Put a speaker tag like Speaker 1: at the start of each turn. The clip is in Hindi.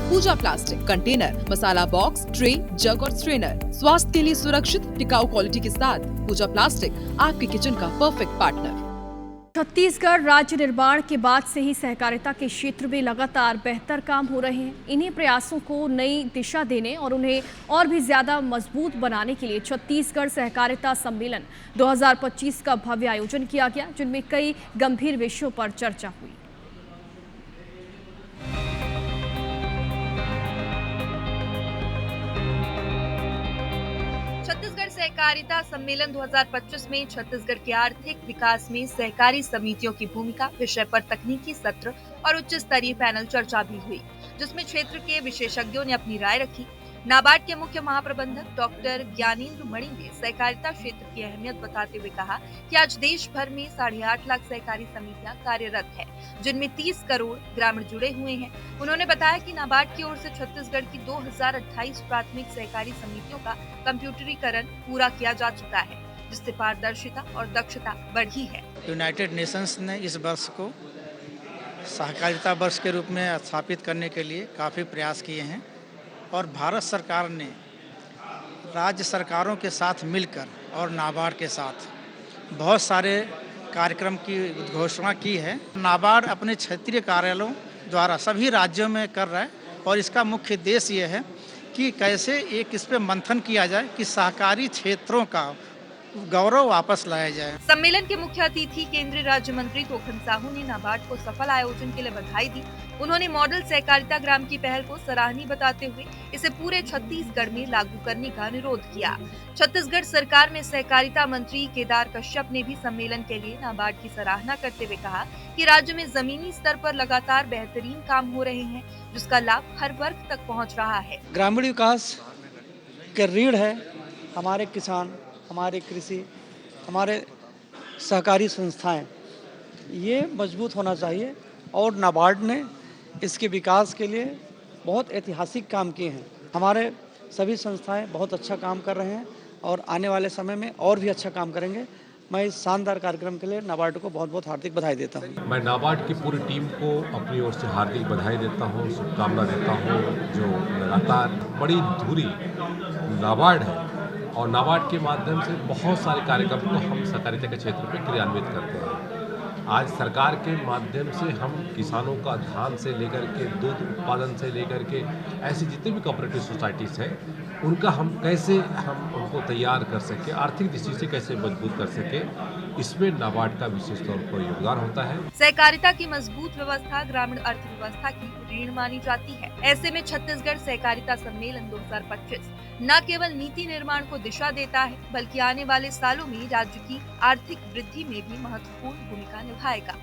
Speaker 1: पूजा प्लास्टिक, कंटेनर, मसाला बॉक्स, ट्रे, जग और स्ट्रेनर। स्वास्थ्य के लिए सुरक्षित टिकाऊ क्वालिटी के साथ पूजा प्लास्टिक आपके किचन का परफेक्ट पार्टनर।
Speaker 2: छत्तीसगढ़ राज्य निर्माण के बाद से ही सहकारिता के क्षेत्र में लगातार बेहतर काम हो रहे हैं। इन्हीं प्रयासों को नई दिशा देने और उन्हें और भी ज्यादा मजबूत बनाने के लिए छत्तीसगढ़ सहकारिता सम्मेलन 2025 का भव्य आयोजन किया गया, जिनमें कई गंभीर विषयों पर चर्चा हुई।
Speaker 3: छत्तीसगढ़ सहकारिता सम्मेलन 2025 में छत्तीसगढ़ के आर्थिक विकास में सहकारी समितियों की भूमिका विषय पर तकनीकी सत्र और उच्च स्तरीय पैनल चर्चा भी हुई, जिसमें क्षेत्र के विशेषज्ञों ने अपनी राय रखी। नाबार्ड के मुख्य महाप्रबंधक डॉक्टर ज्ञानेंद्र मणि ने सहकारिता क्षेत्र की अहमियत बताते हुए कहा कि आज देश भर में 8.5 लाख सहकारी समितियां कार्यरत है, जिनमें 30 करोड़ ग्रामीण जुड़े हुए हैं। उन्होंने बताया कि नाबार्ड की ओर से छत्तीसगढ़ की 2028 प्राथमिक सहकारी समितियों का कंप्यूटरीकरण पूरा किया जा चुका है, जिससे पारदर्शिता और दक्षता बढ़ी है।
Speaker 4: यूनाइटेड नेशंस ने इस वर्ष को सहकारिता वर्ष के रूप में स्थापित करने के लिए काफ़ी प्रयास किए हैं और भारत सरकार ने राज्य सरकारों के साथ मिलकर और नाबार्ड के साथ बहुत सारे कार्यक्रम की घोषणा की है। नाबार्ड अपने क्षेत्रीय कार्यालयों द्वारा सभी राज्यों में कर रहा है और इसका मुख्य उद्देश्य ये है कि कैसे एक इस पे मंथन किया जाए कि सहकारी क्षेत्रों का गौरव वापस लाया जाए।
Speaker 3: सम्मेलन के मुख्य अतिथि केंद्रीय राज्य मंत्री तोखन साहू ने नाबार्ड को सफल आयोजन के लिए बधाई दी। उन्होंने मॉडल सहकारिता ग्राम की पहल को सराहनीय बताते हुए इसे पूरे छत्तीसगढ़ में लागू करने का अनुरोध किया। छत्तीसगढ़ सरकार में सहकारिता मंत्री केदार कश्यप ने भी सम्मेलन के लिए नाबार्ड की सराहना करते हुए कहा कि राज्य में जमीनी स्तर पर लगातार बेहतरीन काम हो रहे हैं, जिसका लाभ हर वर्ग तक पहुँच रहा है।
Speaker 5: ग्रामीण विकास के रीढ़ है हमारे किसान, हमारे कृषि, हमारे सहकारी संस्थाएं, ये मजबूत होना चाहिए और नाबार्ड ने इसके विकास के लिए बहुत ऐतिहासिक काम किए हैं। हमारे सभी संस्थाएं बहुत अच्छा काम कर रहे हैं और आने वाले समय में और भी अच्छा काम करेंगे। मैं इस शानदार कार्यक्रम के लिए नाबार्ड को बहुत बहुत हार्दिक बधाई देता हूं।
Speaker 6: मैं नाबार्ड की पूरी टीम को अपनी ओर से हार्दिक बधाई देता हूं, शुभकामना देता हूं, जो लगातार बड़ी धुरी नाबार्ड है और नाबार्ड के माध्यम से बहुत सारे कार्यक्रम को हम सहकारिता के क्षेत्र में क्रियान्वित करते हैं। आज सरकार के माध्यम से हम किसानों का धान से लेकर के दूध उत्पादन से लेकर के ऐसी जितने भी कोऑपरेटिव सोसाइटीज़ हैं, उनका हम कैसे उनको तैयार कर सके, आर्थिक दृष्टि से कैसे मजबूत कर सके, इसमें नाबार्ड का विशेष तौर पर योगदान होता है।
Speaker 3: सहकारिता की मजबूत व्यवस्था ग्रामीण अर्थव्यवस्था की रीढ़ मानी जाती है। ऐसे में छत्तीसगढ़ सहकारिता सम्मेलन 2025 न केवल नीति निर्माण को दिशा देता है, बल्कि आने वाले सालों में राज्य की आर्थिक वृद्धि में भी महत्वपूर्ण भूमिका निभाएगा।